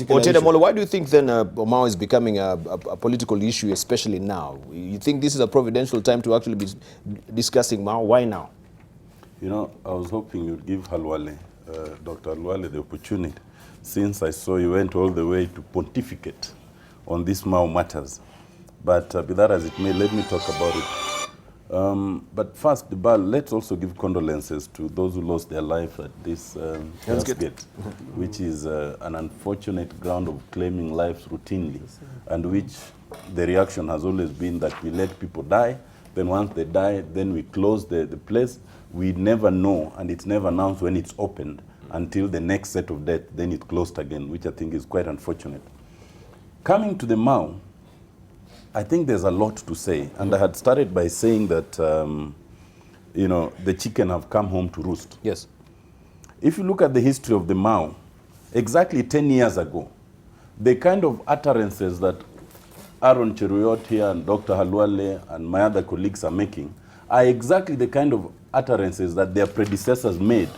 Amollo, why do you think then Mao is becoming a political issue, especially now? You think this is a providential time to actually be discussing Mao? Why now? You know, I was hoping you'd give Halwale, Dr. Halwale, the opportunity, since I saw you went all the way to pontificate on these Mao matters. But be that as it may, let me talk about it. But first, let's also give condolences to those who lost their life at this gate, which is an unfortunate ground of claiming lives routinely, and which the reaction has always been that we let people die, then once they die, then we close the place. We never know, and it's never announced when it's opened until the next set of death, then it's closed again, which I think is quite unfortunate. Coming to the Mao, I think there's a lot to say, and I had started by saying that, you know, the chicken have come home to roost. Yes. If you look at the history of the Mao, exactly 10 years ago, the kind of utterances that Aaron Cheruiyot here and Dr. Halwale and my other colleagues are making are exactly the kind of utterances that their predecessors made.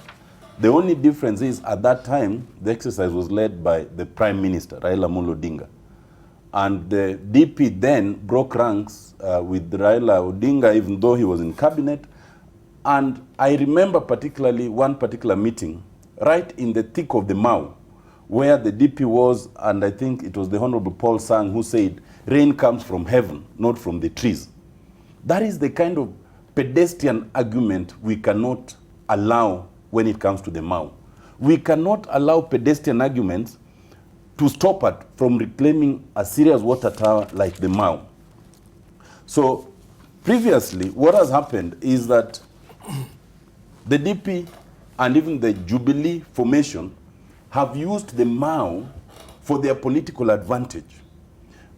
The only difference is, at that time, the exercise was led by the Prime Minister, Raila Odinga. And the DP then broke ranks with Raila Odinga, even though he was in cabinet. And I remember particularly one particular meeting, right in the thick of the Mao, where the DP was, and I think it was the Honorable Paul Sang who said, rain comes from heaven, not from the trees. That is the kind of pedestrian argument we cannot allow when it comes to the Mao. We cannot allow pedestrian arguments to stop us from reclaiming a serious water tower like the Mao. So previously, what has happened is that the DP and even the Jubilee formation have used the Mao for their political advantage.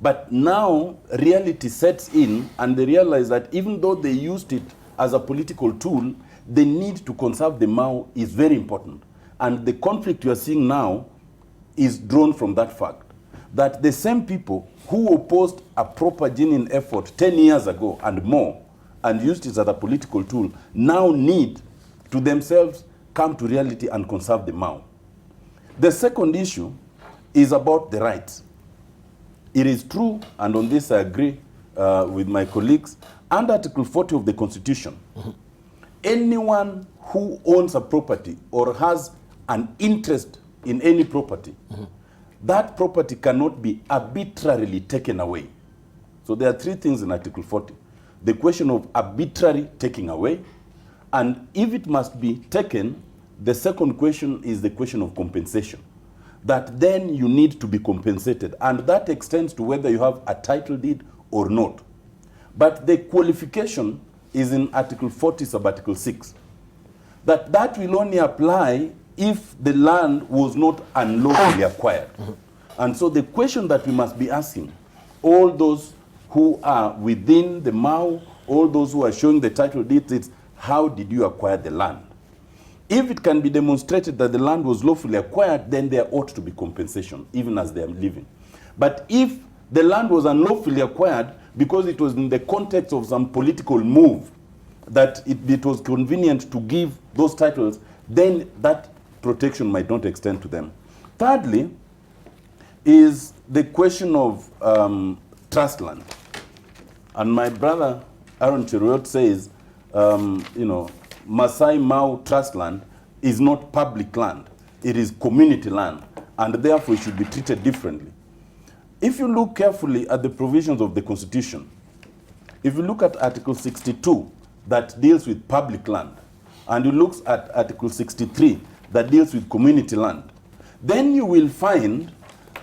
But now reality sets in, and they realize that even though they used it as a political tool, the need to conserve the Mao is very important. And the conflict you are seeing now is drawn from that fact, that the same people who opposed a proper genuine effort 10 years ago and more, and used it as a political tool, now need to themselves come to reality and conserve the Mao. The second issue is about the rights. It is true, and on this I agree with my colleagues, under Article 40 of the Constitution, anyone who owns a property or has an interest in any property, that property cannot be arbitrarily taken away. So there are three things in Article 40. The question of arbitrary taking away, and if it must be taken, the second question is the question of compensation. That then you need to be compensated, and that extends to whether you have a title deed or not. But the qualification is in Article 40, sub-Article 6. That will only apply if the land was not unlawfully acquired. And so the question that we must be asking, all those who are within the Mao, all those who are showing the title deeds, is how did you acquire the land? If it can be demonstrated that the land was lawfully acquired, then there ought to be compensation, even as they are living. But if the land was unlawfully acquired because it was in the context of some political move, that it was convenient to give those titles, then that protection might not extend to them. Thirdly, is the question of trust land. And my brother Aaron Cheruiyot says, you know, Masai Mao trust land is not public land. It is community land, and therefore it should be treated differently. If you look carefully at the provisions of the Constitution, if you look at Article 62 that deals with public land, and you look at Article 63 that deals with community land, then you will find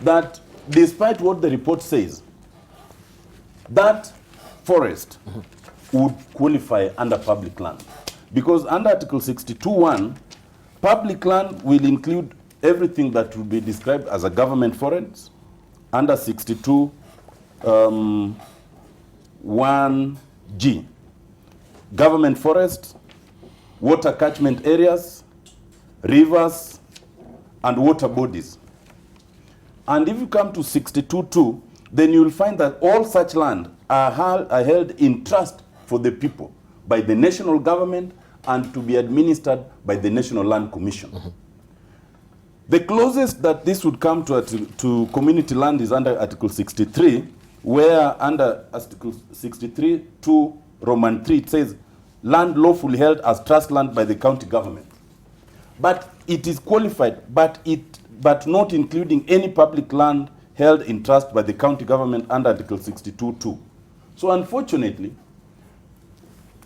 that despite what the report says, that forest would qualify under public land. Because under Article 62(1), public land will include everything that will be described as a government forest. Under 62, 1G, government forests, water catchment areas, rivers, and water bodies. And if you come to 62(2), then you will find that all such land are held in trust for the people by the national government and to be administered by the National Land Commission. The closest that this would come to community land is under Article 63, where under Article 63 to Roman 3 it says land lawfully held as trust land by the county government. But it is qualified, but not including any public land held in trust by the county government under Article 62(2). So unfortunately,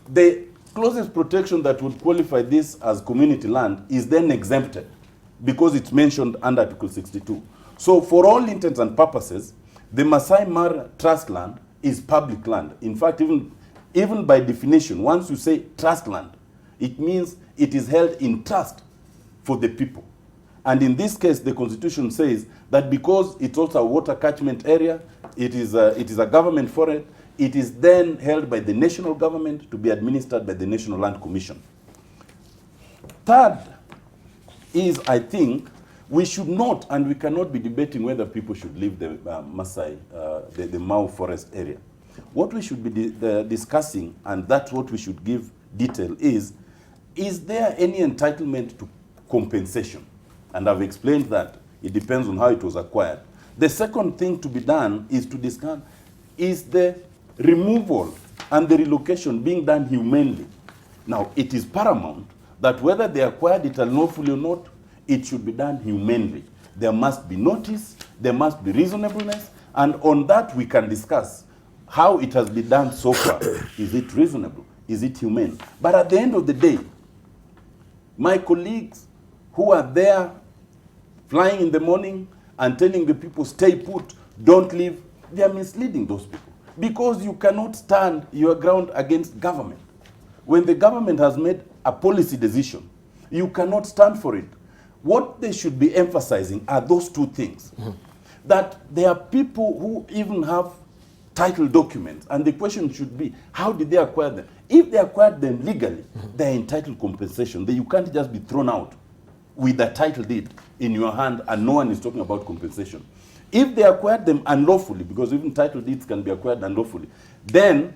the closest protection that would qualify this as community land is then exempted because it's mentioned under Article 62. So for all intents and purposes, the Masai Mara trust land is public land. In fact, even by definition, once you say trust land, it means it is held in trust for the people. And in this case, the Constitution says that because it's also a water catchment area, it is a government forest, it is then held by the national government to be administered by the National Land Commission. Third is, I think, we should not, and we cannot be debating whether people should leave the Masai, the Mau forest area. What we should be discussing, and that's what we should give detail, is there any entitlement to compensation? And I've explained that it depends on how it was acquired. The second thing to be done is to discuss, is the removal and the relocation being done humanely? Now, it is paramount that whether they acquired it unlawfully or not, it should be done humanely. There must be notice, there must be reasonableness, and on that we can discuss how it has been done so far. Is it reasonable? Is it humane? But at the end of the day, my colleagues who are there flying in the morning and telling the people, stay put, don't leave, they are misleading those people. Because you cannot stand your ground against government. When the government has made a policy decision, you cannot stand for it. What they should be emphasizing are those two things. That there are people who even have title documents, and the question should be, how did they acquire them? If they acquired them legally, they're entitled compensation. You can't just be thrown out with a title deed in your hand and no one is talking about compensation. If they acquired them unlawfully, because even title deeds can be acquired unlawfully, then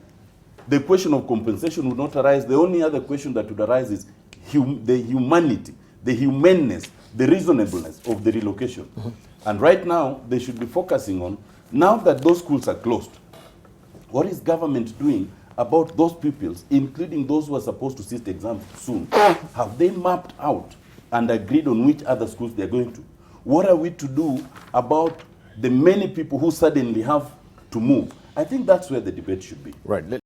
the question of compensation would not arise. The only other question that would arise is the humanity, the humaneness, the reasonableness of the relocation. And right now, they should be focusing on, now that those schools are closed, what is government doing about those pupils, including those who are supposed to sit exams soon? Have they mapped out and agreed on which other schools they're going to? What are we to do about the many people who suddenly have to move? I think that's where the debate should be. Right.